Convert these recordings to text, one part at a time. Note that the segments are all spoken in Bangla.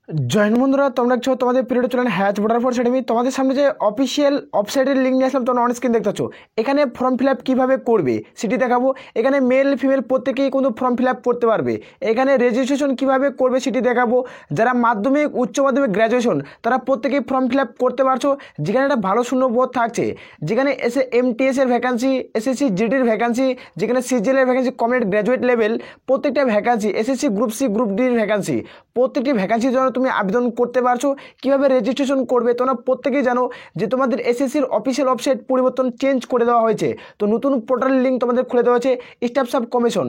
জয় হিন্দ বন্ধুরা, তোমরা দেখছো তোমাদের পিরিয়ড চলেন হ্যাচ বর্ডার ফোর্স একাডেমি। তোমাদের সামনে যে অফিসিয়াল ওয়েবসাইটের লিঙ্ক নিয়ে আসলাম, তোমরা অন স্ক্রিন দেখতে পাচ্ছ। এখানে ফর্ম ফিল আপ কীভাবে করবে সেটি দেখাবো। এখানে মেল ফিমেল প্রত্যেকেই কিন্তু ফর্ম ফিল আপ করতে পারবে। এখানে রেজিস্ট্রেশন কীভাবে করবে সেটি দেখাবো। যারা মাধ্যমিক উচ্চ মাধ্যমিক গ্র্যাজুয়েশন তারা প্রত্যেকেই ফর্ম ফিল আপ করতে পারছো। যেখানে একটা ভালো শূন্যপদ থাকছে, যেখানে এমটিএস এর ভ্যাকান্সি, এসএসসি জিডির ভ্যাকান্সি, যেখানে সিজিএল এর ভ্যাকান্সি, কমপ্লিট গ্র্যাজুয়েট লেভেল প্রত্যেকটা vacancy, SSC group C group ডির ভ্যাকান্সি, প্রত্যেকটি ভ্যাকান্সির জন্য তুমি আবেদন করতে পারছো। কীভাবে রেজিস্ট্রেশন করবে তোমরা প্রত্যেকেই জানো যে তোমাদের এসএসসির অফিসিয়াল ওয়েবসাইট পরিবর্তন চেঞ্জ করে দেওয়া হয়েছে। তো নতুন পোর্টালের লিঙ্ক তোমাদের খুলে দেওয়া হয়েছে। স্টাফ সাব কমিশন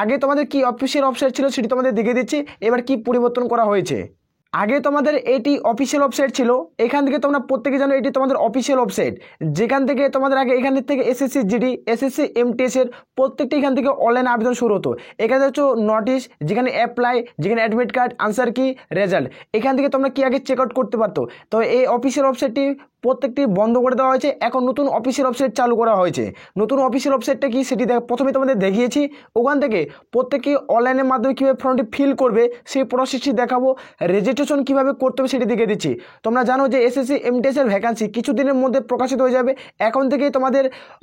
আগে তোমাদের কি অফিসিয়াল ওয়েবসাইট ছিল সেটি তোমাদের দেখিয়ে দিচ্ছি এবার কি পরিবর্তন করা হয়েছে। আগে তোমাদের এটি অফিসিয়াল ওয়েবসাইট ছিল, এখান থেকে তোমরা প্রত্যেকে জানো এটি তোমাদের অফিসিয়াল ওয়েবসাইট, যেখান থেকে তোমাদের আগে এখান থেকে এসএসসি জিডি, এসএসসি এমটিএস এর প্রত্যেকটি এখান থেকে অনলাইন আবেদন শুরু হতো। এখানে হচ্ছে নোটিশ, যেখানে অ্যাপ্লাই, যেখানে অ্যাডমিট কার্ড, আনসার কি, রেজাল্ট, এখান থেকে তোমরা কি আগে চেক আউট করতে পারতো। তো এই অফিসিয়াল ওয়েবসাইটটি প্রত্যেকটি বন্ধ করে দেওয়া হয়েছে, এখন নতুন অফিসিয়াল ওয়েবসাইট চালু করা হয়েছে। নতুন অফিসিয়াল ওয়েবসাইটটা কি সেটি প্রথমে তোমাদের দেখিয়েছি। ওখান থেকে প্রত্যেকে অনলাইনের মাধ্যমে কীভাবে ফর্মটি ফিল করবে সেই প্রসেসটি দেখাবো। রেজিস্ট্রেশন কীভাবে করতে হবে সেটি দেখিয়ে দিচ্ছি। তোমরা জানো যে এসএসসি এমটিএস এর ভ্যাকান্সি কিছুদিনের মধ্যে প্রকাশিত হয়ে যাবে। এখন থেকেই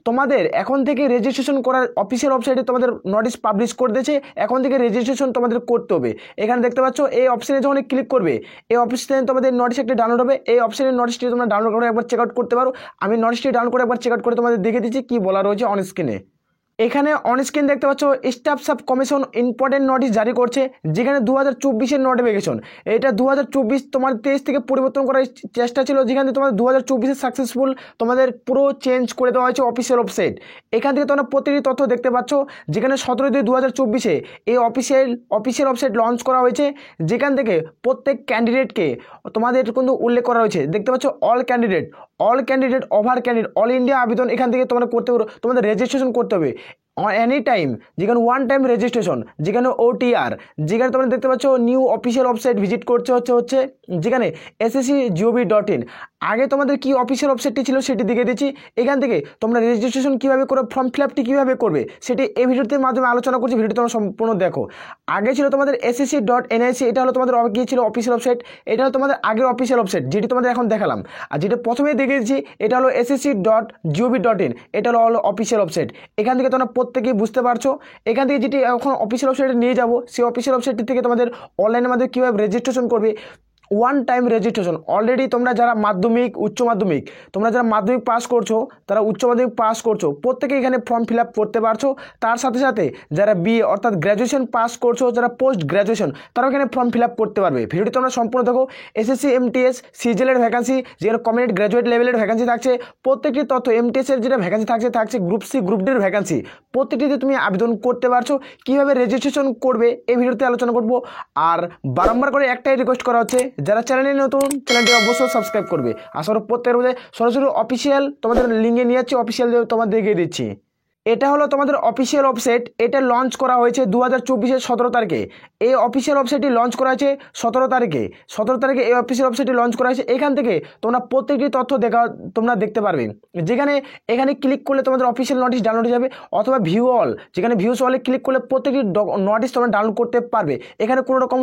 তোমাদের এখন থেকে রেজিস্ট্রেশন করার অফিসিয়াল ওয়েবসাইটে তোমাদের নোটিশ পাবলিশ করে দিয়েছে। এখন থেকে রেজিস্ট্রেশন তোমাদের করতে হবে। এখানে দেখতে পাচ্ছ এই অপশনে যখন ক্লিক করবে, এই অপশনে তোমাদের নোটিশ একটি ডাউনলোড হবে। এই অপশনের নোটিশটি তোমরা ডাউনলোড করে একবার চেক আউট করতে পারো। আমি নোটিশটি ডাউনলোড করে একবার চেক আউট করে তোমাদের দেখে দিচ্ছি কি বলা রয়েছে অন স্ক্রিনে। এখানে অন স্ক্রিন দেখতে পাচ্ছ staff sub commission important notice জারি করছে, যেখানে 2024-এর নোটিফিকেশন। এটা 2024 তোমার 23 থেকে পরিবর্তন করার চেষ্টা ছিল, যেখানে তোমাদের 2024-এ সাকসেসফুল তোমাদের পুরো চেঞ্জ করে দেওয়া হয়েছে অফিসিয়াল ওয়েবসাইট। এখান থেকে তোমরা প্রতিটি তথ্য দেখতে পাচ্ছ, যেখানে 17/2/2024-এ এই অফিসিয়াল ওয়েবসাইট লঞ্চ করা হয়েছে, যেখান থেকে প্রত্যেক ক্যান্ডিডেটকে তোমাদের কিন্তু উল্লেখ করা হয়েছে। দেখতে পাচ্ছ all candidate over candidate all India আবেদন এখান থেকে তোমরা করতে পারো। তোমাদের রেজিস্ট্রেশন করতে হবে এনি টাইম, যেখানে ওয়ান টাইম রেজিস্ট্রেশন, যেখানে ওটিআর, যেখানে তোমরা দেখতে পাচ্ছ নিউ অফিসিয়াল ওয়েবসাইট ভিজিট করছে হচ্ছে যেখানে ssc.gov.in। আগে তোমাদের কি অফিসিয়াল ওয়েবসাইটটি ছিল সেটি দেখে দিচ্ছি। এখান থেকে তোমরা রেজিস্ট্রেশন কীভাবে করে ফর্ম ফিল আপটি কীভাবে করবে সেটি এই ভিডিওটির মাধ্যমে আলোচনা করছি। ভিডিওটি তোমরা সম্পূর্ণ দেখো। আগে ছিল তোমাদের ssc.nic, এটা হলো তোমাদের কি ছিল অফিসিয়াল ওয়েবসাইট। এটা হলো তোমাদের আগের অফিসিয়াল ওয়েবসাইট যেটি তোমাদের এখন দেখালাম। আর যেটা প্রথমে দেখে দিচ্ছি এটা হলো ssc.gov.in, এটা হলো অফিসিয়াল ওয়েবসাইট। এখান থেকে তোমরা প্রত্যেকেই বুঝতে পারছো। এখান থেকে যেটি এখন অফিসিয়াল ওয়েবসাইটে নিয়ে যাবো, সেই অফিসিয়াল ওয়েবসাইটটি থেকে তোমাদের অনলাইনের মাধ্যমে কীভাবে রেজিস্ট্রেশন করবে। ওয়ান টাইম রেজিস্ট্রেশন অলরেডি তোমরা যারা মাধ্যমিক উচ্চ মাধ্যমিক, তোমরা যারা মাধ্যমিক পাস করছো, তারা উচ্চ মাধ্যমিক পাস করছো, প্রত্যেকে এখানে ফর্ম ফিল আপ করতে পারছো। তার সাথে সাথে যারা বিএ অর্থাৎ গ্র্যাজুয়েশন পাস করছো, যারা পোস্ট গ্র্যাজুয়েশন, তারাও এখানে ফর্ম ফিল আপ করতে পারবে। ভিডিওটি তোমরা সম্পূর্ণ দেখো। এসএসসি এমটিএস সিজিএলের ভ্যাকান্সি, যেখানে কমপ্লিট গ্র্যাজুয়েট লেভেলের ভ্যাকান্সি থাকছে, প্রত্যেকটি তথ্য এমটিএসের যেটা ভ্যাকান্সি থাকছে গ্রুপ সি গ্রুপ ডির ভ্যাকান্সি, প্রত্যেকটিতে তুমি আবেদন করতে পারছো। কীভাবে রেজিস্ট্রেশন করবে এই ভিডিওতে আলোচনা করবো। আর বারংবার করে একটাই রিকোয়েস্ট করা হচ্ছে, যারা চ্যানেলে নতুন চ্যানেলটি অবশ্যই সাবস্ক্রাইব করবে। আসলে প্রত্যেকের মধ্যে সরাসরি অফিসিয়াল তোমাদের লিঙ্কে নিয়ে যাচ্ছি, অফিসিয়াল তোমাদের দেখিয়ে দিচ্ছি। এটা হলো তোমাদের অফিসিয়াল ওয়েবসাইট। এটা লঞ্চ করা হয়েছে 2024-এর 17 তারিখে। এই অফিসিয়াল ওয়েবসাইটটি লঞ্চ করা হয়েছে 17 তারিখে এই অফিসিয়াল ওয়েবসাইটটি লঞ্চ করা হয়েছে। এখান থেকে তোমরা প্রত্যেকটি তথ্য তোমরা দেখতে পারবে। এখানে ক্লিক করলে তোমাদের অফিসিয়াল নোটিশ ডাউনলোড হয়ে যাবে, অথবা ভিউ অল, যেখানে ভিউস অলে ক্লিক করলে প্রত্যেকটি নোটিশ তোমরা ডাউনলোড করতে পারবে। এখানে কোনো রকম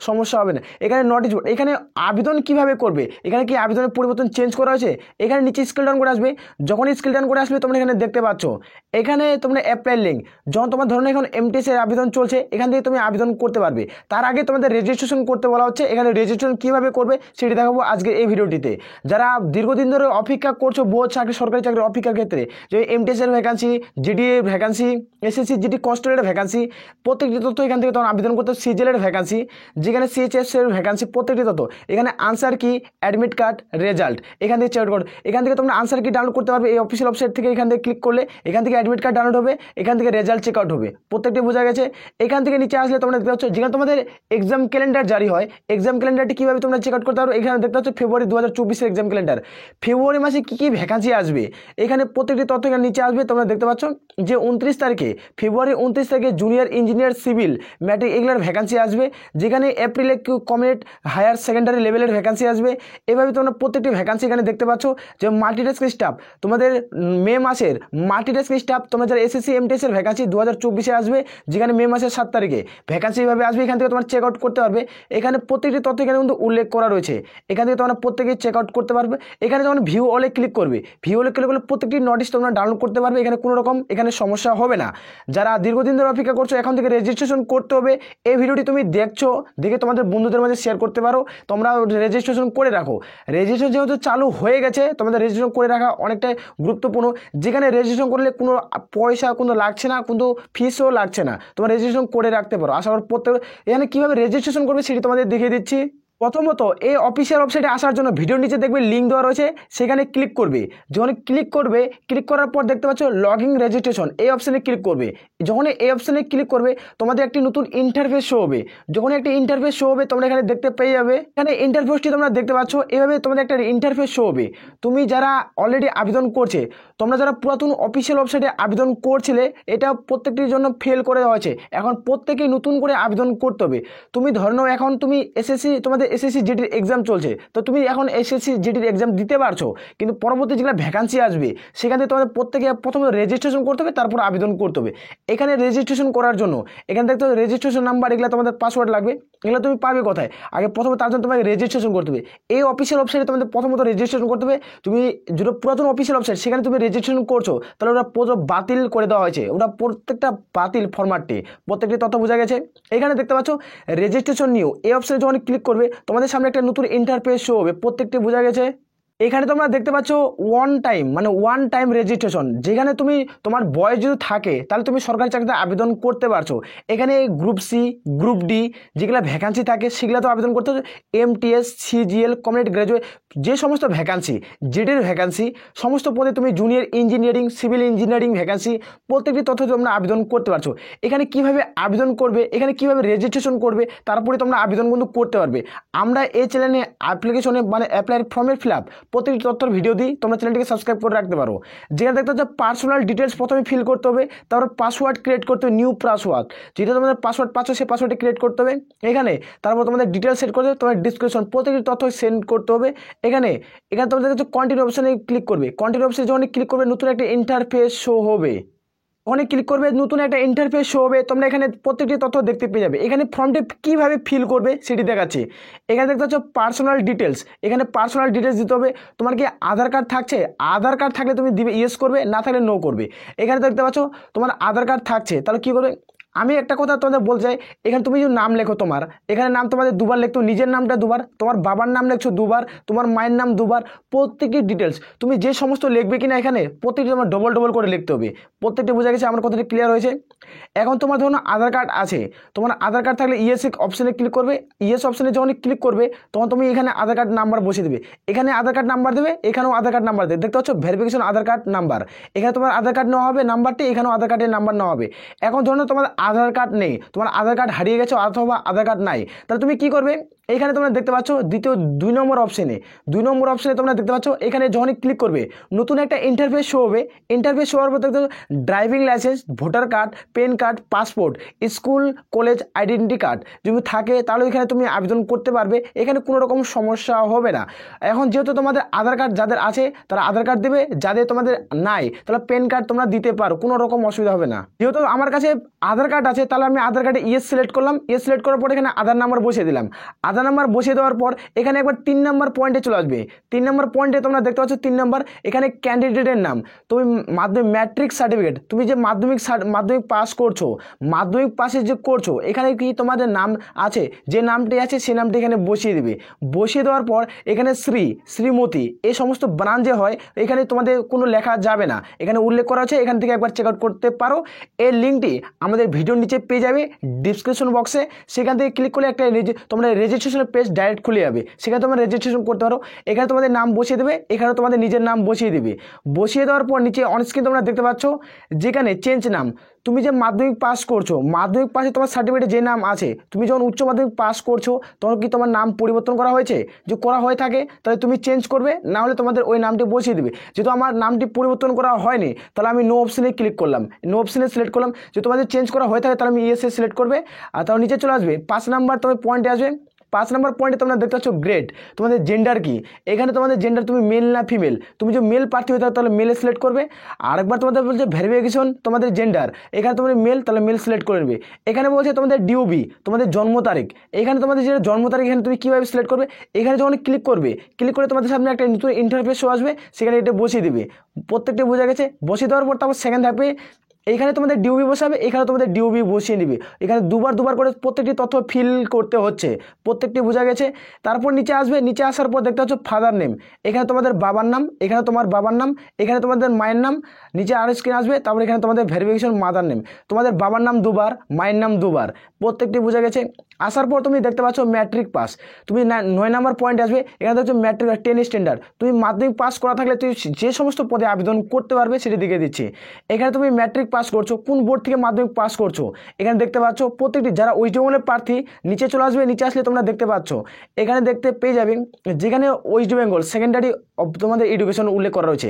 সমস্যা হবে না। এখানে নোটিশ, এখানে আবেদন কিভাবে করবে, এখানে কি আবেদনের পরিবর্তন চেঞ্জ করা হয়েছে। এখানে নিচে স্ক্রল ডাউন করে আসবে, যখন স্ক্রল ডাউন করে আসবে তোমরা এখানে দেখতে পাচ্ছ এখানে তোমরা অ্যাপ্লাই লিঙ্ক, যখন তোমার ধরুন এখন এমটিএস এর আবেদন চলছে, এখান থেকে তুমি আবেদন করতে পারবে। তার আগে তোমাদের রেজিস্ট্রেশন করতে বলা হচ্ছে। এখানে রেজিস্ট্রেশন কীভাবে করবে সেটি দেখাবো আজকে এই ভিডিওটিতে। যারা দীর্ঘদিন ধরে অপেক্ষা করছো বহু চাকরি, সরকারি চাকরির অপেক্ষার ক্ষেত্রে, যে এমটিএস এর ভ্যাকান্সি, জিডি এর ভ্যাকান্সি, এসএসসি জিডি কনস্টেবলের ভ্যাকান্সি, প্রত্যেকটি তথ্য এখান থেকে তোমার আবেদন করতে। সিজিএলের ভ্যাকান্সি, যেখানে সিএইচএস এর ভ্যাকান্সি, প্রত্যেকটি তথ্য এখানে আনসার কি, অ্যাডমিট কার্ড, রেজাল্ট, এখান থেকে চেক আউট করো। এখান থেকে তোমরা আনসার কি ডাউনলোড করতে পারবে এই অফিসিয়াল ওয়েবসাইট থেকে। এখান থেকে ক্লিক করলে এখান থেকে অ্যাডমিট কার্ড ডাউনলোড হবে, এখান থেকে রেজাল্ট চেক আউট হবে, প্রত্যেকটি বোঝা গেছে। এখান থেকে নিচে আসলে তোমরা দেখতে পাচ্ছ যেখানে তোমাদের এক্সাম ক্যালেন্ডার জারি হয়, এক্সাম ক্যালেন্ডারটি কীভাবে তোমরা চেক আউট করতে পারো। এখানে দেখতে পাচ্ছ ফেব্রুয়ারি 2024-এর এক্সাম ক্যালেন্ডার, ফেব্রুয়ারি মাসে কী কী ভ্যাকান্সি আসবে, এখানে প্রত্যেকটি তথ্য এখানে নিচে আসবে। তোমরা দেখতে পাচ্ছ যে ফেব্রুয়ারি 29 তারিখে জুনিয়র ইঞ্জিনিয়ার, সিভিল, ম্যাট্রিক এগুলোর ভ্যাকান্সি আসবে, যেখানে এপ্রিলে কমপ্লিট হায়ার সেকেন্ডারি লেভেলের ভ্যাকান্সি আসবে। এভাবে তোমরা প্রত্যেকটি ভ্যাকান্সি এখানে দেখতে পাচ্ছ। যে মাল্টিটাস্ক স্টাফ, তোমাদের মে মাসের মাল্টিটাস্ক স্টাফ আপ তোমরা যারা এসএসসি এমটিএস এর ভ্যাকান্সি 2024-এ আসবে, যেখানে মে মাসের 7 তারিখে ভ্যাকান্সি এইভাবে আসবে। এখান থেকে তোমরা চেক আউট করতে পারবে। এখানে প্রত্যেকটি তথ্য এখানে কিন্তু উল্লেখ করা রয়েছে। এখান থেকে তোমরা প্রত্যেকেই চেক আউট করতে পারবে। এখানে যখন ভিউ অলে ক্লিক করবে, ভিউ অলে ক্লিক করলে প্রত্যেকটি নোটিশ তোমরা ডাউনলোড করতে পারবে। এখানে কোনো রকম এখানে সমস্যা হবে না। যারা দীর্ঘদিন ধরে অপেক্ষা করছো, এখন থেকে রেজিস্ট্রেশন করতে হবে। এই ভিডিওটি তুমি দেখছো, দেখে তোমাদের বন্ধুদের মাঝে শেয়ার করতে পারো। তোমরা রেজিস্ট্রেশন করে রাখো। রেজিস্ট্রেশন যেহেতু চালু হয়ে গেছে, তোমাদের রেজিস্ট্রেশন করে রাখা অনেকটাই গুরুত্বপূর্ণ। যেখানে রেজিস্ট্রেশন করলে কোনো পয়সা কোনো লাগছে না, কিন্তু ফিসও লাগছে না, তোমরা রেজিস্ট্রেশন করে রাখতে পারো। আশা করি প্রত্যেক এখানে কীভাবে রেজিস্ট্রেশন করবে সেটি তোমাদের দেখিয়ে দিচ্ছি। প্রথমত এই অফিসিয়াল ওয়েবসাইটে আসার জন্য ভিডিওর নিচে দেখবে লিঙ্ক দেওয়া রয়েছে, সেখানে ক্লিক করবে। যখন ক্লিক করবে, ক্লিক করার পর দেখতে পাচ্ছ লগ ইন রেজিস্ট্রেশন, এই অপশানে ক্লিক করবে। যখন এই অপশানে ক্লিক করবে, তোমাদের একটি নতুন ইন্টারফেস শো হবে। যখন একটি ইন্টারফেস শো হবে, তোমরা এখানে দেখতে পেয়ে যাবে। এখানে ইন্টারফেসটি তোমরা দেখতে পাচ্ছ, এভাবে তোমাদের একটা ইন্টারফেস শো হবে। তুমি যারা অলরেডি আবেদন করছে, তোমরা যারা পুরাতন অফিসিয়াল ওয়েবসাইটে আবেদন করছিলে, এটা প্রত্যেকটির জন্য ফেল করে দেওয়া হয়েছে। এখন প্রত্যেকেই নতুন করে আবেদন করতে হবে। তুমি ধরে নাও এখন তুমি এসএসসি, তোমাদের এসএসসি জিডির এক্সাম চলছে, তো তুমি এখন এসএসসি জিডির এক্সাম দিতে পারছো, কিন্তু পরবর্তী যেগুলো ভ্যাকান্সি আসবে সেখানে তোমাদের প্রত্যেকে প্রথমে রেজিস্ট্রেশন করতে হবে, তারপর আবেদন করতে হবে। এখানে রেজিস্ট্রেশন করার জন্য এখানে দেখতে হবে রেজিস্ট্রেশন নাম্বার, এগুলো তোমাদের পাসওয়ার্ড লাগবে। এগুলো তুমি পাবে কোথায়? আগে প্রথমে তার জন্য তোমাকে রেজিস্ট্রেশন করতে হবে। এই অফিসিয়াল ওয়েবসাইটে তোমাদের প্রথমত রেজিস্ট্রেশন করতে হবে। তুমি যেটা পুরাতন অফিসিয়াল ওয়েবসাইট, সেখানে তুমি রেজিস্ট্রেশন করছো, তাহলে ওটা পুরো বাতিল করে দেওয়া হয়েছে। ওটা প্রত্যেকটা বাতিল ফরম্যাটটি, প্রত্যেকটি তথ্য বোঝা গেছে। এখানে দেখতে পাচ্ছ রেজিস্ট্রেশন নিউ, এই অপশানে যখন ক্লিক করবে, তোমাদের সামনে একটা নতুন ইন্টারফেস শো হবে। প্রত্যেকটি বোঝা গেছে। এখানে তোমরা দেখতে পাচ্ছ ওয়ান টাইম রেজিস্ট্রেশন, যেখানে তুমি তোমার বয়স যদি থাকে তাহলে তুমি সরকারি চাকরিতে আবেদন করতে পারছো। এখানে গ্রুপ সি, গ্রুপ ডি যেগুলো ভ্যাকান্সি থাকে সেগুলো তো আবেদন করতে, এমটিএস, সিজিএল, কমিউনিটি গ্র্যাজুয়েট, যে সমস্ত ভ্যাকান্সি, জিডির ভ্যাকান্সি, সমস্ত পদে তুমি junior engineering, civil engineering vacancy, প্রত্যেকটি তথ্য তোমরা আবেদন করতে পারছো। এখানে কিভাবে আবেদন করবে, এখানে কিভাবে রেজিস্ট্রেশন করবে, তারপরে তোমরা আবেদন কিন্তু করতে পারবে। আমরা এই চ্যানেলে অ্যাপ্লিকেশনে মানে অ্যাপ্লাই ফর্মের ফিল আপ প্রত্যেকটি তথ্যের ভিডিও দিই, তোমরা চ্যানেলটিকে সাবস্ক্রাইব করে রাখতে পারো। যেখানে দেখতে হচ্ছে পার্সোনাল ডিটেলস প্রথমে ফিল করতে হবে, তারপর পাসওয়ার্ড ক্রিয়েট করতে হবে, নিউ পাসওয়ার্ড, যেটা তোমাদের পাসওয়ার্ড পাচ্ছ সেই পাসওয়ার্ডটি ক্রিয়েট করতে হবে এখানে। তারপর তোমাদের ডিটেলস সেট করতে হবে, তোমার ডিসক্রিপশন প্রত্যেকটি তথ্য সেন্ড করতে হবে এখানে। এখানে তোমাদের কাছে কন্টিনিউ অপশানে ক্লিক করবে। কন্টিনিউ অপশানে যখন ক্লিক করবে, নতুন একটা ইন্টারফেস শো হবে। ওখানে ক্লিক করবে, নতুন একটা ইন্টারফেস শো হবে। তোমরা এখানে প্রত্যেকটি তথ্য দেখতে পেয়ে যাবে। এখানে ফর্মটি কীভাবে ফিল করবে সেটি দেখাচ্ছি। এখানে দেখতে পাচ্ছ পার্সোনাল ডিটেলস, এখানে পার্সোনাল ডিটেলস দিতে হবে। তোমার কি আধার কার্ড থাকছে? আধার কার্ড থাকলে তুমি দিবে ইয়েস করবে, না থাকলে নো করবে। এখানে দেখতে পাচ্ছ তোমার আধার কার্ড থাকছে, তাহলে কী করবে? আমি একটা কথা তোমাদের বলতে চাই, এখানে তুমি যদি নাম লেখো, তোমার এখানে নাম তোমাদের দুবার লিখতে হবে। নিজের নামটা দুবার, তোমার বাবার নাম লিখছো দুবার, তোমার মায়ের নাম দুবার, প্রত্যেকটি ডিটেলস তুমি যে সমস্ত লিখবে কিনা এখানে প্রত্যেকটি তোমার ডবল ডবল করে লিখতে হবে। প্রত্যেকটি বোঝা গেছে? আমার কথাটি ক্লিয়ার হয়েছে? এখন তোমার ধরুন আধার কার্ড আছে, তোমার আধার কার্ড থাকলে ইয়েস অপশানে ক্লিক করবে। ইয়েস অপশানে যখন ক্লিক করবে, তখন তুমি এখানে আধার কার্ড নাম্বার বসিয়ে দেবে। এখানে আধার কার্ড নাম্বার দেবে, এখানেও আধার কার্ড নাম্বার দেবে। দেখতে পাচ্ছ ভেরিফিকেশন আধার কার্ড নাম্বার, এখানে তোমার আধার কার্ড নেওয়া হবে নাম্বারটি, এখানেও আধার কার্ডের নাম্বার নেওয়া হবে। এখন ধরুন তোমার আধার কার্ড নেই, তোমার আধার কার্ড হারিয়ে গেছে অথবা আধার কার্ড নাই, তাহলে তুমি কি করবে? এখানে তোমরা দেখতে পাচ্ছ দ্বিতীয় 2 নম্বর অপশানে তোমরা দেখতে পাচ্ছ, এখানে যখনই ক্লিক করবে নতুন একটা ইন্টারফেস শো হবে। ইন্টারফেস শো হওয়ার পর দেখতে driving licence, voter card, PAN card, passport, school college identity card যদি থাকে, তাহলে এখানে তুমি আবেদন করতে পারবে। এখানে কোনো রকম সমস্যা হবে না। এখন যেহেতু তোমাদের আধার কার্ড যাদের আছে তারা আধার কার্ড দেবে, যাদের তোমাদের নাই তাহলে পেন কার্ড তোমরা দিতে পারো, কোনো রকম অসুবিধা হবে না। যেহেতু আমার কাছে আধার কার্ড আছে, তাহলে আমি আধার কার্ডে ইয়েস সিলেক্ট করলাম। ইয়েস সিলেক্ট করার পর এখানে আধার নাম্বার বসিয়ে দিলাম। আধার নাম্বার বসিয়ে দেওয়ার পর এখানে একবার 3 নম্বর পয়েন্টে চলে আসবে। 3 নম্বর পয়েন্টে তোমরা দেখতে পাচ্ছ 3 নম্বর, এখানে ক্যান্ডিডেটের নাম, তুমি মাধ্যমিক ম্যাট্রিক সার্টিফিকেট, তুমি যে মাধ্যমিক পাস করছো, মাধ্যমিক পাশে যে করছো, এখানে কি তোমাদের নাম আছে, যে নামটি আছে সেই নামটি এখানে বসিয়ে দেবে। বসিয়ে দেওয়ার পর এখানে শ্রীমতী এই সমস্ত বানান যে হয়, এখানে তোমাদের কোনো লেখা যাবে না, এখানে উল্লেখ করা আছে। এখান থেকে একবার চেক আউট করতে পারো। এর লিঙ্কটি আমাদের ভিডিওর নিচে পেয়ে যাবে ডিসক্রিপশন বক্সে। সেখান থেকে ক্লিক করলে একটা তোমরা রেজিস্ট্রেশনের পেজ ডাইরেক্ট খুলে যাবে, সেখানে তোমরা রেজিস্ট্রেশন করতে পারো। এখানে তোমাদের নাম বসিয়ে দেবে, এখানে তোমাদের নিজের নাম বসিয়ে দেবে। বসিয়ে দেওয়ার পর নিচে অনস্ক্রিন তোমরা দেখতে পাচ্ছ যেখানে চেঞ্জ নাম, তুমি যে মাধ্যমিক পাস করছো, মাধ্যমিক পাশে তোমার সার্টিফিকেটে যে নাম আছে, তুমি যখন উচ্চ মাধ্যমিক পাস করছো তখন কি তোমার নাম পরিবর্তন করা হয়েছে? যে করা হয়ে থাকে তাহলে তুমি চেঞ্জ করবে, না হলে তোমাদের ওই নামটি বসিয়ে দেবে। যেহেতু আমার নামটি পরিবর্তন করা হয়নি, তাহলে আমি নো অপশানে ক্লিক করলাম, নো অপশানে সিলেক্ট করলাম। যে তোমাদের চেঞ্জ করা হয়ে থাকে তাহলে আমি ইয়েসে সিলেক্ট করবে, আর তাহলে নিচে চলে আসবে 5 নাম্বার তোমার পয়েন্টে আসবে। 5 নম্বর পয়েন্টে তোমরা দেখতে পাচ্ছ গ্রেড, তোমাদের জেন্ডার কি। এখানে তোমাদের জেন্ডার তুমি মেল না ফিমেল, তুমি যে মেল প্রার্থী হয়ে থাকো তাহলে মেলে সিলেক্ট করবে। আরেকবার তোমাদের বলছে ভেরিফিকেশন তোমাদের জেন্ডার, এখানে তোমাদের মেল তাহলে মেল সিলেক্ট করে নেবে। এখানে বলছে তোমাদের ডিওবি তোমাদের জন্ম তারিখ, এখানে তোমাদের যে জন্ম তারিখ এখানে তুমি কীভাবে সিলেক্ট করবে, এখানে যখন ক্লিক করবে, ক্লিক করে তোমাদের সামনে একটা নতুন ইন্টারফেস আসবে, সেখানে এটা বসিয়ে দিবে। প্রত্যেকটা বোঝা গেছে। বসিয়ে দেওয়ার পর তারপর সেকেন্ড ধাপে এইখানে তোমাদের ডিওবি বসাবে, এখানে তোমাদের ডিওবি বসিয়ে নিবে। এখানে দুবার করে প্রত্যেকটি তথ্য ফিল করতে হচ্ছে, প্রত্যেকটি বোঝা গেছে। তারপর নিচে আসবে, নিচে আসার পর দেখতে পাচ্ছ ফাদার নেম, এখানে তোমাদের বাবার নাম, এখানে তোমার বাবার নাম, এখানে তোমাদের মায়ের নাম, নিচে আর স্ক্রিন আসবে। তারপর এখানে তোমাদের ভেরিফিকেশন মাদার নেম, তোমাদের বাবার নাম দুবার, মায়ের নাম দুবার, প্রত্যেকটি বোঝা গেছে। আসার পর তুমি দেখতে পাচ্ছ ম্যাট্রিক পাস, তুমি 9 নম্বর পয়েন্ট আসবে, এখানে দেখছো ম্যাট্রিক 10 স্ট্যান্ডার্ড, তুমি মাধ্যমিক পাস করা থাকলে তুমি যে সমস্ত পদে আবেদন করতে পারবে সেটি দেখে দিচ্ছি। এখানে তুমি ম্যাট্রিক পাস করছো, কোন বোর্ড থেকে মাধ্যমিক পাস করছো, এখানে দেখতে পাচ্ছ। প্রত্যেকটি যারা ওয়েস্ট বেঙ্গলের প্রার্থী নিচে চলে আসবে, নিচে আসলে তোমরা দেখতে পাচ্ছ এখানে দেখতে পেয়ে যাবে যেখানে ওয়েস্ট বেঙ্গল সেকেন্ডারি তোমাদের এডুকেশন উল্লেখ করা রয়েছে।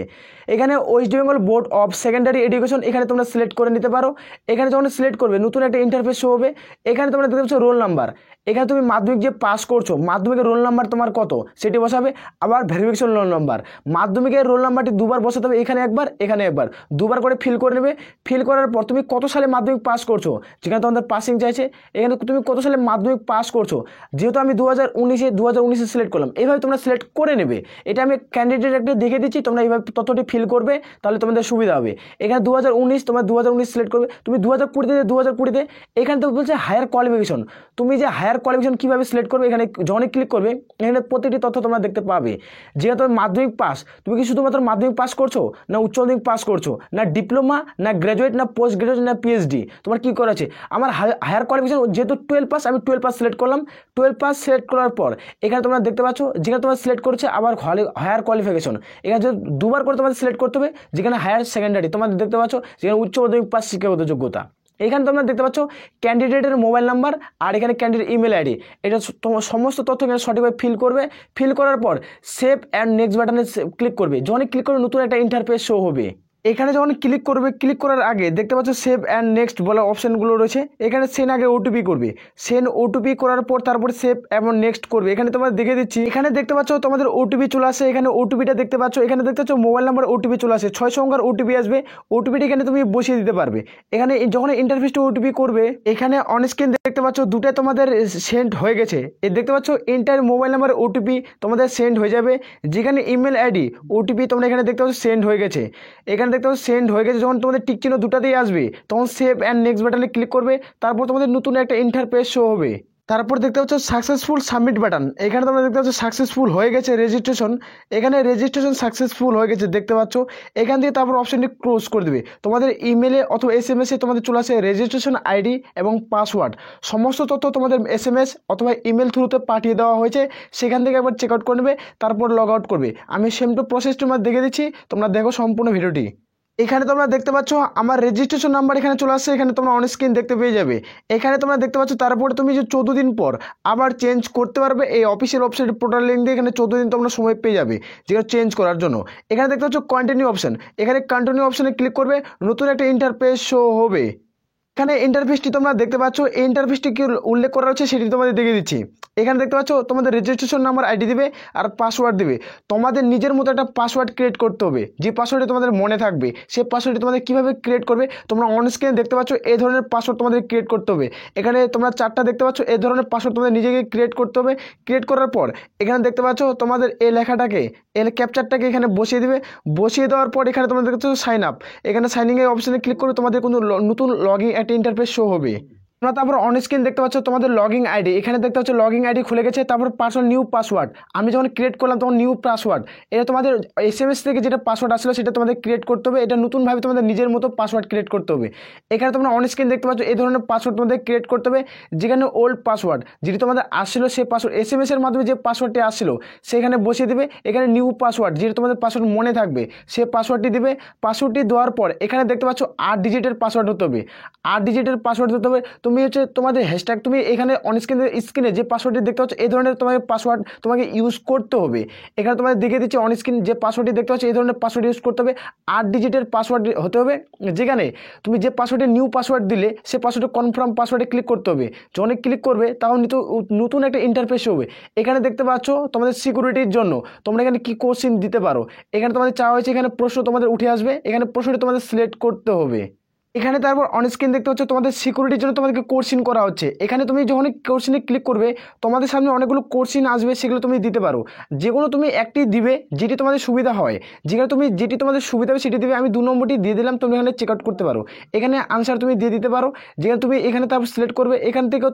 এখানে West Bengal board of secondary education এখানে তোমরা সিলেক্ট করে নিতে পারো। এখানে যখন সিলেক্ট করবে নতুন একটা ইন্টারফেস শো হবে। এখানে তোমরা দেখতে পাচ্ছ রোল নাম্বার, এখানে তুমি মাধ্যমিক যে পাস করছো মাধ্যমিকের রোল নাম্বার তোমার কত সেটি বসাবে। আবার ভেরিফিকেশন রোল নাম্বার, মাধ্যমিকের রোল নাম্বারটি দুবার বসাতে হবে, এখানে একবার এখানে একবার, দুবার করে ফিল করে নেবে। ফিল করার পর তুমি কত সালে মাধ্যমিক পাস করছো, যেখানে তোমাদের পাসিং চাইছে এখানে তুমি কত সালে মাধ্যমিক পাস করছো। যেহেতু আমি 2019 সিলেক্ট করলাম, এইভাবে তোমরা সিলেক্ট করে নেবে। এটা আমি ক্যান্ডিডেট একটা দেখে দিচ্ছি, তোমরা এইভাবে তথ্যটি ফিল করবে, তাহলে তোমাদের সুবিধা হবে। এখানে 2019 তোমরা 2019 সিলেক্ট করবে। তুমি 2020 এখানে তো বলছে হায়ার কোয়ালিফিকেশন, তুমি যে হায়ার কোয়ালিফিকেশন কীভাবে সিলেক্ট করবে, এখানে যখনই ক্লিক করবে এখানে প্রতিটি তথ্য তোমরা দেখতে পাবে। যেহেতু মাধ্যমিক পাস, তুমি কি শুধুমাত্র মাধ্যমিক পাস করছো, না উচ্চ মাধ্যমিক পাস করছো, না ডিপ্লোমা, না গ্র্যাজুয়েট, না পোস্ট গ্র্যাজুয়েট, না পিএইচডি, তোমার কী করা আছে। আমার হায়ার কোয়ালিফিকেশন যেহেতু 12 পাস, আমি 12 পাস সিলেক্ট করলাম। 12 পাস সিলেক্ট করার পর এখানে তোমরা দেখতে পাচ্ছ যেখানে তোমরা সিলেক্ট করছে আবার হায়ার কোয়ালিফিকেশন, এখানে দুবার করে তোমাদের সিলেক্ট করতে হবে। যেখানে হায়ার সেকেন্ডারি তোমাদের দেখতে পাচ্ছ, যেখানে উচ্চ মাধ্যমিক পাস শিক্ষাগত যোগ্যতা, এখানে তোমরা দেখতে পাচ্ছ ক্যান্ডিডেটের মোবাইল নাম্বার আর এখানে ক্যান্ডিডেট ইমেল আইডি, এটা তোমার সমস্ত তথ্য এখানে সঠিকভাবে ফিল করবে। ফিল করার পর সেভ অ্যান্ড নেক্সট বাটনে ক্লিক করবে। যখনই ক্লিক করবে নতুন একটা ইন্টারফেস শো হবে। এখানে যখন ক্লিক করবে, ক্লিক করার আগে দেখতে পাচ্ছ সেভ অ্যান্ড নেক্সট বলা অপশানগুলো রয়েছে। এখানে সেন আগে ওটিপি করবে, সেন ওটিপি করার পর তারপর সেভ এবং নেক্সট করবে। এখানে তোমাদের দেখে দিচ্ছি, এখানে দেখতে পাচ্ছ তোমাদের ওটিপি চলে আসে। এখানে ওটিপিটা দেখতে পাচ্ছ, এখানে দেখতে পাচ্ছ মোবাইল নাম্বার ওটিপি চলে আসে, 6 সংখ্যার ওটিপি আসবে। ওটিপিটা এখানে তুমি বসিয়ে দিতে পারবে। এখানে যখন ইন্টারফেসটা ওটিপি করবে, এখানে অন স্ক্রিন দেখতে পাচ্ছ দুটো তোমাদের সেন্ড হয়ে গেছে। এই দেখতে পাচ্ছ এন্টার মোবাইল নাম্বার ওটিপি তোমাদের সেন্ড হয়ে যাবে। যেখানে ইমেল আইডি ওটিপি তোমরা এখানে দেখতে পাচ্ছ সেন্ড হয়ে গেছে। এখানে দেখতে পাচ্ছ সেন্ড হয়ে গেছে। যখন তোমাদের টিক চিহ্ন দুটাতেই আসবে তখন সেভ অ্যান্ড নেক্সট বাটনে ক্লিক করবে। তারপর তোমাদের নতুন একটা ইন্টারফেস শো হবে। তারপর দেখতে পাচ্ছ সাকসেসফুল সাবমিট বাটন, এখানে তোমরা দেখতে পাচ্ছ সাকসেসফুল হয়ে গেছে রেজিস্ট্রেশন। এখানে রেজিস্ট্রেশন সাকসেসফুল হয়ে গেছে দেখতে পাচ্ছ। এখান থেকে তারপর অপশানটি ক্লোজ করে দেবে। তোমাদের ইমেলে অথবা SMS এ তোমাদের চলে আসে রেজিস্ট্রেশন আইডি এবং পাসওয়ার্ড, সমস্ত তথ্য তোমাদের SMS অথবা ইমেল থ্রুতে পাঠিয়ে দেওয়া হয়েছে। সেখান থেকে একবার চেক আউট করে নেবে, তারপর লগ আউট করবে। আমি সেম টু প্রসেসটি তোমার দেখে দিচ্ছি, তোমরা দেখো সম্পূর্ণ ভিডিওটি। এখানে তোমরা দেখতে পাচ্ছ আমার রেজিস্ট্রেশন নাম্বার এখানে চলে আসছে, এখানে তোমরা অন স্ক্রিন দেখতে পেয়ে যাবে। এখানে তোমরা দেখতে পাচ্ছ তারপরে তুমি যে 14 দিন পর আবার চেঞ্জ করতে পারবে। এই অফিসিয়াল ওয়েবসাইট পোর্টাল লিঙ্ক দিয়ে এখানে 14 দিন তোমরা সময় পেয়ে যাবে যেটা চেঞ্জ করার জন্য। এখানে দেখতে পাচ্ছ কন্টিনিউ অপশান, এখানে কন্টিনিউ অপশানে ক্লিক করবে, নতুন একটা ইন্টারফেস শো হবে। এখানে ইন্টারফেসটি তোমরা দেখতে পাচ্ছ, এই ইন্টারফেসটি কি উল্লেখ করা হচ্ছে সেটি তোমাদের দেখে দিচ্ছি। এখানে দেখতে পাচ্ছ তোমাদের রেজিস্ট্রেশন নাম্বার আইডি দিবে আর পাসওয়ার্ড দিবে। তোমাদের নিজের মতো একটা পাসওয়ার্ড ক্রিয়েট করতে হবে, যে পাসওয়ার্ডটি তোমাদের মনে থাকবে। সেই পাসওয়ার্ডটি তোমাদের কীভাবে ক্রিয়েট করবে, তোমরা অন স্ক্রিনে দেখতে পাচ্ছ এই ধরনের পাসওয়ার্ড তোমাদের ক্রিয়েট করতে হবে। এখানে তোমরা 4টা দেখতে পাচ্ছ, এই ধরনের পাসওয়ার্ড তোমাদের নিজেকে ক্রিয়েট করতে হবে। ক্রিয়েট করার পর এখানে দেখতে পাচ্ছ তোমাদের এই লেখাটাকে, এই ক্যাপচারটাকে এখানে বসিয়ে দিবে। বসিয়ে দেওয়ার পর এখানে তোমরা দেখতে পাচ্ছ সাইন আপ, এখানে সাইনিং এর অপশানে ক্লিক করে তোমাদের কোনো নতুন লগইন একটা ইন্টারফেস শো হবে। তোমরা তারপর অন স্ক্রিন দেখতে পাচ্ছ তোমাদের লগইন আইডি, এখানে দেখতে পাচ্ছ লগইন আইডি খুলে গেছে। তারপর পাসওয়ার্ড নিউ পাসওয়ার্ড, আমি যখন ক্রিয়েট করলাম তখন নিউ পাসওয়ার্ড, এটা তোমাদের SMS থেকে যেটা পাসওয়ার্ড আসলো সেটা তোমাদের ক্রিয়েট করতে হবে। এটা নতুনভাবে তোমাদের নিজের মতো পাসওয়ার্ড ক্রিয়েট করতে হবে। এখানে তোমরা অন স্ক্রিন দেখতে পাচ্ছ এই ধরনের পাসওয়ার্ড তোমাদের ক্রিয়েট করতে হবে। যেখানে ওল্ড পাসওয়ার্ড যেটি তোমাদের আসছিল সেই পাসওয়ার্ড SMS এর মাধ্যমে যে পাসওয়ার্ডটি আসছিল সেখানে বসিয়ে দেবে। এখানে নিউ পাসওয়ার্ড যেটা তোমাদের পাসওয়ার্ড মনে থাকবে সেই পাসওয়ার্ডটি দিবে। পাসওয়ার্ডটি দেওয়ার পর এখানে দেখতে পাচ্ছ 8 ডিজিটের পাসওয়ার্ড হতে হবে, 8 ডিজিটের পাসওয়ার্ড হতে হবে। তো তুমি হচ্ছে তোমাদের হ্যাশট্যাগ তুমি এখানে স্ক্রিনে যে পাসওয়ার্ডটি দেখতে পাচ্ছ এই ধরনের তোমাকে পাসওয়ার্ড তোমাকে ইউজ করতে হবে। এখানে তোমাদের দেখিয়ে দিচ্ছি অন স্ক্রিন যে পাসওয়ার্ডটি দেখতে পাচ্ছ এই ধরনের পাসওয়ার্ড ইউজ করতে হবে। 8 ডিজিটের পাসওয়ার্ড হতে হবে, যেখানে তুমি যে পাসওয়ার্ডে নিউ পাসওয়ার্ড দিলে সে পাসওয়ার্ডে কনফার্ম পাসওয়ার্ডে ক্লিক করতে হবে। যখন ক্লিক করবে তখন নতুন একটা ইন্টারফেস হবে। এখানে দেখতে পাচ্ছ তোমাদের সিকিউরিটির জন্য তোমরা এখানে কি কোশ্চেন দিতে পারো। এখানে তোমাদের চাওয়া হয়েছে এখানে প্রশ্ন তোমাদের উঠে আসবে, এখানে প্রশ্নটি তোমাদের সিলেক্ট করতে হবে। এখানে তারপর অন স্ক্রিন দেখতে হচ্ছে তোমাদের সিকিউরিটির জন্য তোমাদেরকে কোশ্চেন করা হচ্ছে। এখানে তুমি যখন কোশ্চেনে ক্লিক করবে তোমাদের সামনে অনেকগুলো কোশ্চেন আসবে, সেগুলো তুমি দিতে পারো। যে কোনো তুমি একটি দিবে যেটি তোমাদের সুবিধা হয়, যেটি তোমাদের সুবিধা হবে সেটি দিবে। আমি 2 নম্বরটি দিয়ে দিলাম, তুমি এখানে চেক আউট করতে পারো। এখানে আনসার তুমি দিয়ে দিতে পারো, যেখানে তুমি এখানে তারপর সিলেক্ট করবে। এখান থেকেও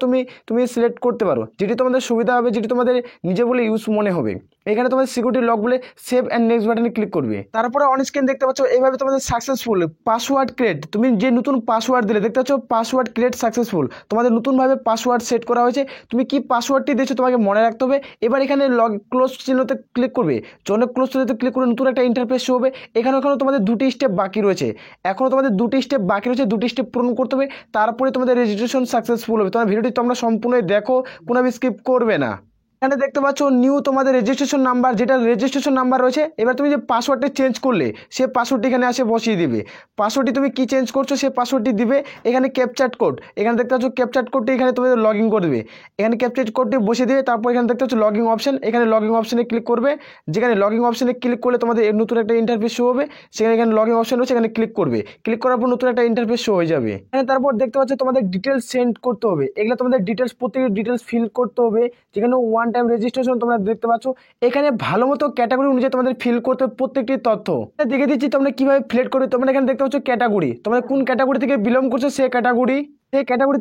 তুমি সিলেক্ট করতে পারো যেটি তোমাদের সুবিধা হবে, যেটি তোমাদের নিজে বলে ইউজ মনে হবে। এখানে তোমাদের সিকিউরিটি লক বলে সেভ অ্যান্ড নেক্সট বাটনে ক্লিক করবে। তারপরে অন স্ক্রিন দেখতে পাচ্ছ এইভাবে তোমাদের সাকসেসফুল পাসওয়ার্ড ক্রিয়েট, তুমি যে নতুন পাসওয়ার্ড দিলে দেখতে পাচ্ছ পাসওয়ার্ড ক্রিয়েট সাকসেসফুল, তোমাদের নতুনভাবে পাসওয়ার্ড সেট করা হয়েছে। তুমি কি পাসওয়ার্ডটি দিয়েছো তোমাকে মনে রাখতে হবে। এবার এখানে ক্লোজ চিহ্নতে ক্লিক করবে, যখন ক্লোজ চিহ্নতে ক্লিক করে নতুন একটা ইন্টারফেস হবে। এখানেও তোমাদের 2টি স্টেপ বাকি রয়েছে, এখনও তোমাদের 2টি স্টেপ বাকি রয়েছে, 2টি স্টেপ পূরণ করতে হবে, তারপরে তোমাদের রেজিস্ট্রেশন সাকসেসফুল হবে। তোমার ভিডিওটি তোমরা সম্পূর্ণ দেখো, কোনো স্কিপ করবে না। এখানে দেখতে পাচ্ছ নিউ তোমাদের রেজিস্ট্রেশন নাম্বার, যেটা রেজিস্ট্রেশন নাম্বার রয়েছে। এবার তুমি যে পাসওয়ার্ডটা চেঞ্জ করলে সে পাসওয়ার্ডটি এখানে আসে বসিয়ে দিবে। পাসওয়ার্ডটি তুমি কি চেঞ্জ করছো সে পাসওয়ার্ডটি দিবে। এখানে ক্যাপচার কোড, এখানে দেখতে পাচ্ছ ক্যাপচার কোডটি এখানে তোমাদের লগ ইন করবে। এখানে ক্যাপচার কোডটি বসিয়ে দিবে। তারপর এখানে দেখতে পাচ্ছ লগইন অপশন, এখানে লগইন অপশনে ক্লিক করবে। যেখানে লগইন অপশনে ক্লিক করলে তোমাদের নতুন একটা ইন্টারফেস শো হবে। সেখানে এখানে লগইন অপশন রয়েছে, এখানে ক্লিক করবে। ক্লিক করার পর নতুন একটা ইন্টারফেস শো হয়ে যাবে। এখানে তারপর দেখতে পাচ্ছ তোমাদের ডিটেলস সেন্ড করতে হবে। এগুলো তোমাদের ডিটেলস, প্রত্যেকের ডিটেলস ফিল করতে হবে। যেখানে ওয়ান টাইম রেজিস্ট্রেশন তোমরা দেখতে পাচ্ছ। এখানে ভালো মতো ক্যাটাগরি অনুযায়ী তোমাদের ফিল করতে হবে প্রত্যেকটি তথ্য। দেখে দিচ্ছি তোমরা কিভাবে ফিল করবে। তোমরা এখানে দেখতে পাচ্ছ ক্যাটাগরি, তোমরা কোন ক্যাটাগরি থেকে বিলং করছো সেই ক্যাটাগরি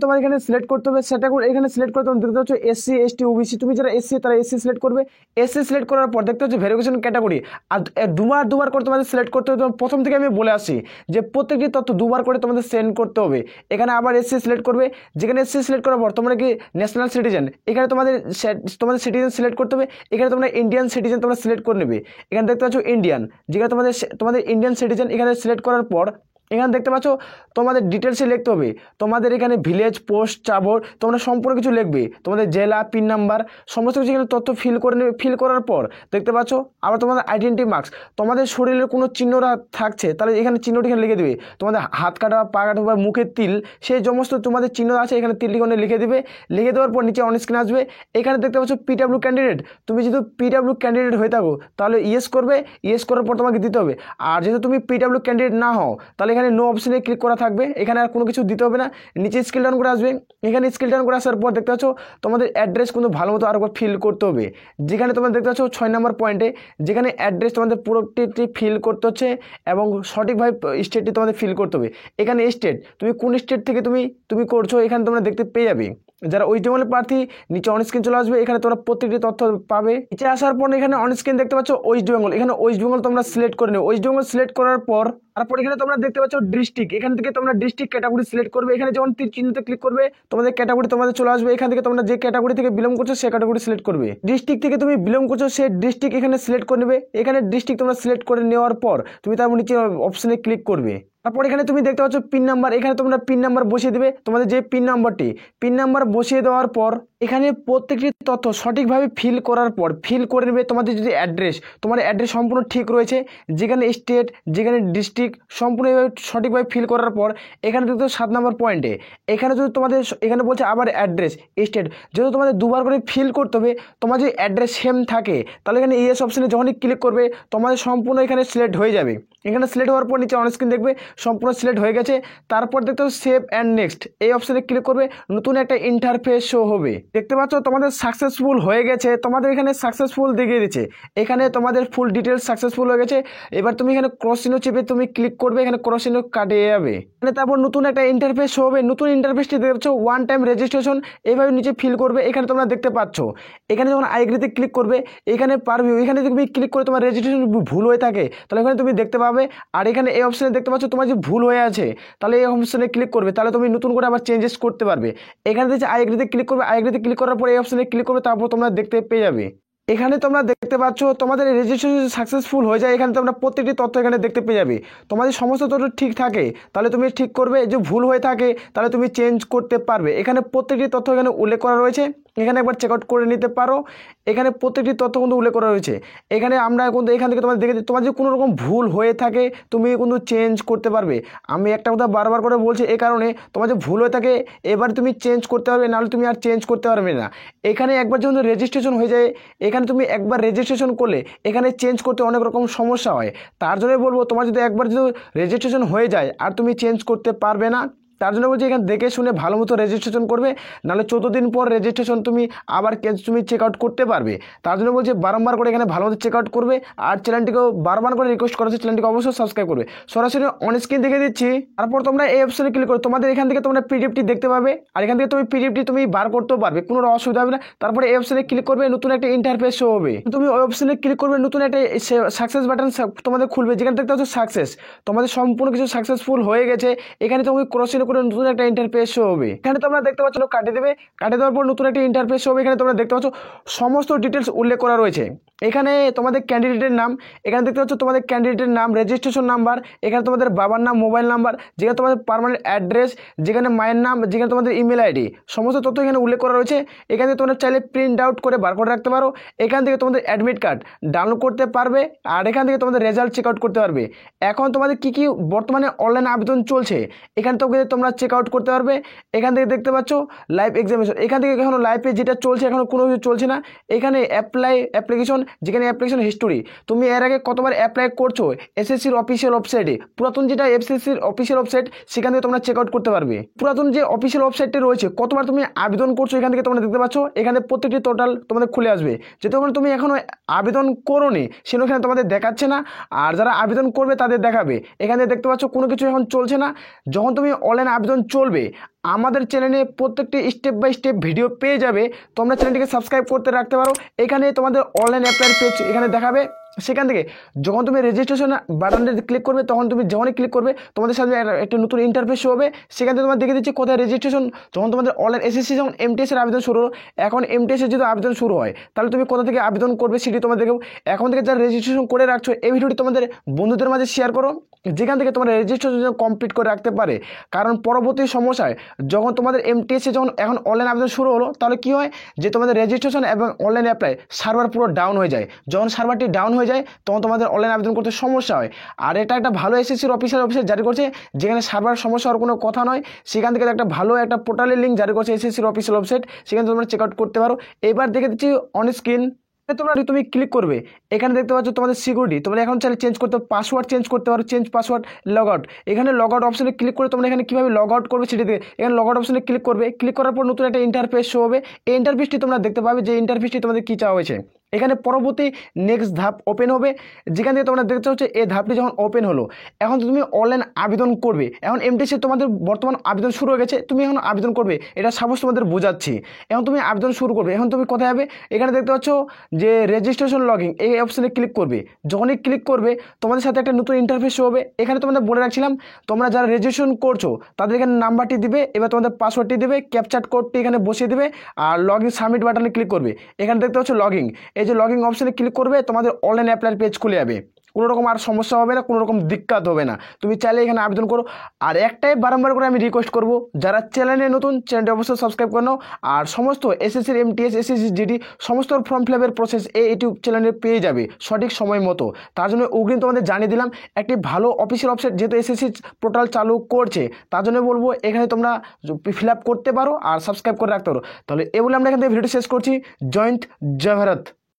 তোমার এখানে সিলেক্ট করতে হবে। সেটা এখানে সিলেক্ট করতে হবে। দেখতে পাচ্ছ এসসি, এসটি, ওবিসি, তুমি যারা এসসি তারা এসসি সিলেক্ট করবে। এসসি সিলেক্ট করার পর দেখতে পাচ্ছ ভেরিফিকেশন ক্যাটাগরি, আর দুবার করে তোমাদের সিলেক্ট করতে হবে। প্রথম থেকে আমি বলে আসি যে প্রত্যেকটি তথ্য 2বার করে তোমাদের সেন্ড করতে হবে। এখানে আবার এসসি সিলেক্ট করবে। যেখানে এসসি সিলেক্ট করার পর তোমরা কি ন্যাশনাল সিটিজেন, এখানে তোমাদের সিটিজেন সিলেক্ট করতে হবে। এখানে তোমরা ইন্ডিয়ান সিটিজেন তোমরা সিলেক্ট করে নেবে। এখানে দেখতে পাচ্ছ ইন্ডিয়ান, যেখানে তোমাদের ইন্ডিয়ান সিটিজেন এখানে সিলেক্ট করার পর এখানে দেখতে পাচ্ছ তোমাদের ডিটেলসে লিখতে হবে। তোমাদের এখানে ভিলেজ, পোস্ট, চাবর তোমরা সম্পূর্ণ কিছু লিখবে। তোমাদের জেলা, পিন নাম্বার সমস্ত কিছু এখানে তথ্য ফিল করে নেবে। ফিল করার পর দেখতে পাচ্ছ আবার তোমাদের আইডেন্টি মার্কস, তোমাদের শরীরের কোনো চিহ্নরা থাকছে তাহলে এখানে চিহ্নটি এখানে লিখে দেবে। তোমাদের হাত কাটা, পা কাটা বা মুখের তিল, সেই সমস্ত তোমাদের চিহ্ন আছে এখানে তিলটি করে লিখে দেবে। লিখে দেওয়ার পর নিচে অন স্ক্রিন আসবে। এখানে দেখতে পাচ্ছ পিডব্লিউ ক্যান্ডিডেট, তুমি যদি পিডব্লিউ ক্যান্ডিডেট হয়ে থাকো তাহলে ইয়েস করবে। ইয়েস করার পর তোমাকে দিতে হবে। আর যেহেতু তুমি পিডব্লিউ ক্যান্ডিডেট না হও তাহলে এখানে নো অপশনে ক্লিক করা থাকবে। এখানে আর কোনো কিছু দিতে হবে না। নিচে স্কেল ডাউন করে আসবে। এখানে স্কেল ডাউন করে আসার পর দেখতে পাচ্ছ তোমাদের অ্যাড্রেস কিন্তু ভালো মতো আরেকবার ফিল করতে হবে। যেখানে তোমরা দেখতে পাচ্ছ 6 নম্বর পয়েন্টে যেখানে অ্যাড্রেস তোমাদের পুরোটি ফিল করতে হচ্ছে এবং সঠিকভাবে স্টেটটি তোমাদের ফিল করতে হবে। এখানে স্টেট, তুমি কোন স্টেট থেকে তুমি করছো এখানে তোমরা দেখতে পেয়ে যাবে। যারা ওয়েস্ট বেঙ্গলের প্রার্থী নিচে অন স্ক্রিন চলে আসবে। এখানে তোমরা প্রত্যেকটি তথ্য পাবে। নিচে আসার পর এখানে অন স্ক্রিন দেখতে পাচ্ছ ওয়েস্ট বেঙ্গল, এখানে ওয়েস্ট বেঙ্গল তোমরা সিলেক্ট করে নেবে। ওয়েস্ট বেঙ্গল সিলেক্ট করার পর তারপর এখানে তোমরা দেখতে পাচ্ছ ডিস্ট্রিক্ট, এখান থেকে তোমরা ডিস্ট্রিক্ট ক্যাটাগরি সিলেক্ট করবে। এখানে যখন তীর চিহ্নতে ক্লিক করবে তোমাদের ক্যাটাগরি তোমাদের চলে আসবে। এখান থেকে তোমরা যে ক্যাটাগরি থেকে বিলং করছো সেই ক্যাটাগরি সিলেক্ট করবে। ডিস্ট্রিক্ট থেকে তুমি বিলং করছো সেই ডিস্ট্রিক্ট এখানে সিলেক্ট করে নেবে। এখানে ডিস্ট্রিক্ট তোমরা সিলেক্ট করে নেওয়ার পর তুমি তারপর নিচে অপশনে ক্লিক করবে। তারপর এখানে তুমি দেখতে পাচ্ছ পিন নাম্বার, এখানে তোমরা পিন নাম্বার বসিয়ে দেবে। তোমাদের যে পিন নাম্বার বসিয়ে দেওয়ার পর এখানে প্রত্যেকটি তথ্য সঠিকভাবে ফিল করার পর ফিল করে নেবে। তোমাদের যদি তোমার অ্যাড্রেস সম্পূর্ণ ঠিক রয়েছে, যেখানে স্টেট, যেখানে ডিস্ট্রিক্ট সম্পূর্ণভাবে সঠিকভাবে ফিল করার পর এখানে দেখতে 7 নম্বর পয়েন্টে এখানে যদি তোমাদের এখানে বলছে আবার অ্যাড্রেস, স্টেট যেহেতু তোমাদের 2বার করে ফিল করতে হবে। তোমার যদি অ্যাড্রেস সেম থাকে তাহলে এখানে ইয়েস অপশনে যখনই ক্লিক করবে তোমাদের সম্পূর্ণ এখানে সিলেক্ট হয়ে যাবে। এখানে সিলেক্ট হওয়ার পর নিচে অন স্ক্রিন দেখবে সম্পূর্ণ সিলেক্ট হয়ে গেছে। তারপর দেখতে হবে সেভ অ্যান্ড নেক্সট, এই অপশনে ক্লিক করবে। নতুন একটা ইন্টারফেস শো হবে। দেখতে পাচ্ছ তোমাদের সাকসেসফুল হয়ে গেছে। তোমাদের এখানে সাকসেসফুল দেখিয়ে দিচ্ছে। এখানে তোমাদের ফুল ডিটেলস সাকসেসফুল হয়ে গেছে। এবার তুমি এখানে ক্রস চিহ্ন চেপে তুমি ক্লিক করবে, এখানে ক্রস চিহ্ন কাটিয়ে যাবে। এখানে তারপর নতুন একটা ইন্টারফেস শো হবে। নতুন ইন্টারফেসটি দেখতে পাচ্ছ ওয়ান টাইম রেজিস্ট্রেশন, এইভাবে নিচে ফিল করবে। এখানে তোমরা দেখতে পাচ্ছ এখানে যখন আইগ্রিতে ক্লিক করবে এখানে পারবে, এখানে তুমি ক্লিক করে তোমার রেজিস্ট্রেশন ভুল হয়ে থাকে তাহলে এখানে তুমি দেখতে পাবে। আর এখানে এই অপশনে দেখতে পাচ্ছ তোমার যে ভুল হয়ে আছে তাহলে এই অপশনে ক্লিক করবে, তাহলে তুমি নতুন করে আবার চেঞ্জেস করতে পারবে। এখানে দেখছি আইগ্রিতে ক্লিক করবে। আইগ্রিতে ক্লিক করার পর এই অপশনে ক্লিক করবে, তারপর তোমরা দেখতে পেয়ে যাবে। এখানে তোমরা দেখতে পাচ্ছ তোমাদের রেজিস্ট্রেশন সাকসেসফুল হয়ে যায়। এখানে তোমরা প্রত্যেকটি তথ্য এখানে দেখতে পেয়ে যাবে। তোমাদের সমস্ত তথ্য ঠিক থাকে তাহলে তুমি ঠিক করবে, যে ভুল হয়ে থাকে তাহলে তুমি চেঞ্জ করতে পারবে। এখানে প্রত্যেকটি তথ্য এখানে উল্লেখ করা রয়েছে, এখানে একবার চেক আউট করে নিতে পারো। এখানে প্রত্যেকটি তথ্য কিন্তু উল্লেখ করা রয়েছে। এখানে আমরা কিন্তু এখান থেকে তোমাদের দেখে তোমার যদি কোনো রকম ভুল হয়ে থাকে তুমি কিন্তু চেঞ্জ করতে পারবে। আমি একটা কথা বারবার করে বলছি এই কারণে, তোমার যে ভুল হয়ে থাকে এবার তুমি চেঞ্জ করতে পারবে, নাহলে তুমি আর চেঞ্জ করতে পারবে না। এখানে একবার যখন রেজিস্ট্রেশন হয়ে যায়, এখানে তুমি একবার রেজিস্ট্রেশন করলে এখানে চেঞ্জ করতে অনেক রকম সমস্যা হয়। তার জন্যই বলবো তোমার যদি একবার যদি রেজিস্ট্রেশন হয়ে যায় আর তুমি চেঞ্জ করতে পারবে না। তার জন্য বলছি এখানে দেখে শুনে ভালো মতো রেজিস্ট্রেশন করবে, নাহলে 14 দিন পর রেজিস্ট্রেশন তুমি আবার তুমি চেক আউট করতে পারবে। তার জন্য বলছি বারবার করে এখানে ভালো মতো চেক আউট করবে। আর চ্যানেলটিকেও বারবার করে রিকোয়েস্ট করা হচ্ছে চ্যানেলটিকে অবশ্যই সাবস্ক্রাইব করবে। সরাসরি অন স্ক্রিন দেখে দিচ্ছি। তারপর তোমরা এই অপশনে ক্লিক করো, তোমাদের এখান থেকে তোমরা পিডিএফটি দেখতে পাবে, আর এখান থেকে তুমি পিডিএফটি তুমি বার করতেও পারবে, কোনো অসুবিধা হবে না। তারপরে এই অপশনে ক্লিক করবে, নতুন একটা ইন্টারফেস শো হবে। তুমি ওই অপশনে ক্লিক করবে, নতুন একটা সাকসেস বাটন তোমাদের খুলবে, যেখানে দেখতে হচ্ছে সাকসেস। তোমাদের সম্পূর্ণ কিছু সাকসেসফুল হয়ে গেছে। এখানে তুমি ক্রসিং করে নতুন একটা ইন্টারফেস শো হবে। এখানে তোমরা দেখতে পাচ্ছ কাটিয়ে দেবে, কাটিয়ে দেওয়ার পর নতুন একটা ইন্টারফেস শো হবে। এখানে তোমরা দেখতে পাচ্ছ সমস্ত ডিটেলস উল্লেখ করা রয়েছে। এখানে তোমাদের ক্যান্ডিডেটের নাম, এখানে দেখতে পাচ্ছ তোমাদের ক্যান্ডিডেটের নাম, রেজিস্ট্রেশন নাম্বার, এখানে তোমাদের বাবার নাম, মোবাইল নাম্বার, যেখানে তোমাদের পার্মানেন্ট অ্যাড্রেস, যেখানে মায়ের নাম, যেখানে তোমাদের ইমেল আইডি, সমস্ত তথ্য এখানে উল্লেখ করা রয়েছে। এখান থেকে তোমরা চাইলে প্রিন্ট আউট করে বার করে রাখতে পারো। এখান থেকে তোমাদের অ্যাডমিট কার্ড ডাউনলোড করতে পারবে, আর এখান থেকে তোমাদের রেজাল্ট চেক আউট করতে পারবে। এখন তোমাদের কি কি বর্তমানে অনলাইন আবেদন চলছে এখান থেকে তোমরা চেক আউট করতে পারবে। এখান থেকে দেখতে পাচ্ছ লাইভ এক্সামিনেশন, এখান থেকে এখনো লাইভে যেটা চলছে এখনো কোনো কিছু চলছে না। এখানে অ্যাপ্লিকেশন, যেখানে অ্যাপ্লিকেশন হিস্টোরি, তুমি এর আগে কতবার অ্যাপ্লাই করছো এসএসসির অফিসিয়াল ওয়েবসাইটে, পুরাতন যেটা এসএসসির অফিসিয়াল ওয়েবসাইট সেখান থেকে তোমরা চেক আউট করতে পারবে। পুরাতন যে অফিসিয়াল ওয়েবসাইটে রয়েছে কতবার তুমি আবেদন করছো এখান থেকে তোমরা দেখতে পাচ্ছ। এখানে প্রত্যেকটি টোটাল তোমাদের খুলে আসবে। যেহেতু তুমি এখনো আবেদন করোনি সেখানে তোমাদের দেখাচ্ছে না, আর যারা আবেদন করবে তাদের দেখাবে। এখানে দেখতে পাচ্ছ কোনো কিছু এখন চলছে না। যখন তুমি অনলাইন আবেদন চলবে আমাদের চ্যানেলে প্রত্যেকটি স্টেপ বাই স্টেপ ভিডিও পেয়ে যাবে। তোমরা চ্যানেলটিকে সাবস্ক্রাইব করতে রাখতে পারো। এখানে তোমাদের অনলাইন অ্যাপ্লাই পেজ এখানে দেখাবে। সেখান থেকে যখন তুমি রেজিস্ট্রেশন বাটনটা ক্লিক করবে তখন তুমি যখনই ক্লিক করবে তোমাদের সামনে একটা নতুন ইন্টারফেস শো হবে। সেখান থেকে তোমার দেখে দিচ্ছি কোথায় রেজিস্ট্রেশন, যখন তোমাদের অনলাইন এসএসসি যখন এমটিএসের আবেদন শুরু হলো, এখন এমটিএসের যদি আবেদন শুরু হয় তাহলে তুমি কোথা থেকে আবেদন করবে সেটি তোমাদের দেখো। এখন থেকে যারা রেজিস্ট্রেশন করে রাখছো এই ভিডিওটি তোমাদের বন্ধুদের মাঝে শেয়ার করো, যেখান থেকে তোমরা রেজিস্ট্রেশন কমপ্লিট করে রাখতে পারে। কারণ পরবর্তী সমস্যায় যখন তোমাদের এমটিএসে যখন এখন অনলাইন আবেদন শুরু হলো তাহলে কী হয় যে তোমাদের রেজিস্ট্রেশন এবং অনলাইন অ্যাপ্লাই সার্ভার পুরো ডাউন হয়ে যায়। যখন সার্ভারটি ডাউন হয়ে যায় তখন তোমাদের অনলাইন আবেদন করতে সমস্যা হয়। আর এটা একটা ভালো এসএসসির অফিসিয়াল ওয়েবসাইট জারি করছে, যেখানে সার্ভার সমস্যা হওয়ার কোনো কথা নয়। সেখান থেকে একটা ভালো একটা পোর্টালের লিঙ্ক জারি করছে এসএসসির অফিসিয়াল ওয়েবসাইট, সেখানে তোমরা চেক আউট করতে পারো। এবার দেখে দিচ্ছি অন স্ক্রিন তুমি ক্লিক করবে, এখানে দেখতে পাচ্ছ তোমাদের সিকিউরিটি, তোমরা এখন চাইলে চেঞ্জ করতে পাসওয়ার্ড চেঞ্জ করতে পারো, চেঞ্জ পাসওয়ার্ড, লগ আউট। এখানে লগ আউট অপশনে ক্লিক করে তোমরা এখানে কীভাবে লগ আউট করবে সেটি এখানে লগ আউট অপশনে ক্লিক করবে। ক্লিক করার পর নতুন একটা ইন্টারফেস শো হবে। এই ইন্টারফেসটি তোমরা দেখতে পাবে যে ইন্টারফেসটি তোমাদের কী চাওয়া হয়েছে। এখানে পরবর্তী নেক্সট ধাপ ওপেন হবে, যেখান থেকে তোমরা দেখতে হচ্ছে এই ধাপটি যখন ওপেন হলো এখন তুমি অনলাইন আবেদন করবে। এখন এমটিএসে তোমাদের বর্তমান আবেদন শুরু হয়ে গেছে, তুমি এখন আবেদন করবে, এটা সাপোজ তোমাদের বোঝাচ্ছি। এখন তুমি আবেদন শুরু করবে, এখন তুমি কোথায় যাবে, এখানে দেখতে পাচ্ছ যে রেজিস্ট্রেশন লগইন এই অপশনে ক্লিক করবে। যখনই ক্লিক করবে তোমাদের সাথে একটা নতুন ইন্টারফেস হবে। এখানে তোমাদের বলে রাখছিলাম তোমরা যারা রেজিস্ট্রেশন করছো তাদের এখানে নাম্বারটি দিবে, এবার তোমাদের পাসওয়ার্ডটি দিবে, ক্যাপচার কোডটি এখানে বসিয়ে দেবে, আর লগইন সাবমিট বাটনে ক্লিক করবে। এখানে দেখতে পাচ্ছ লগইন, এই যে লগইন অপশনে ক্লিক করবে তোমাদের অনলাইন অ্যাপ্লাই পেজ খুলে যাবে। কোনো রকম আর সমস্যা হবে না, কোনো রকম দিক্কত হবে না, তুমি চাইলে এখানে আবেদন করো। আর একটাই বারবার করে আমি রিকোয়েস্ট করব, যারা চ্যানেলে নতুন চ্যানেলটি অবশ্যই সাবস্ক্রাইব করে নাও। আর সমস্ত এসএসসির এমটিএস এসএসসি জিডি সমস্ত ফর্ম ফিল আপের প্রসেস এই ইউটিউব চ্যানেলে পেয়ে যাবে সঠিক সময় মতো। তার জন্য অগ্রিম তোমাদের জানিয়ে দিলাম একটি ভালো অফিসিয়াল ওয়েবসাইট, যেহেতু এসএসসি পোর্টাল চালু করছে তার জন্য বলবো এখানে তোমরা ফিল আপ করতে পারো আর সাবস্ক্রাইব করে রাখতে পারো। তাহলে এ বলে আমরা এখান থেকে ভিডিওটি শেষ করছি। জয় হিন্দ, জয় ভারত।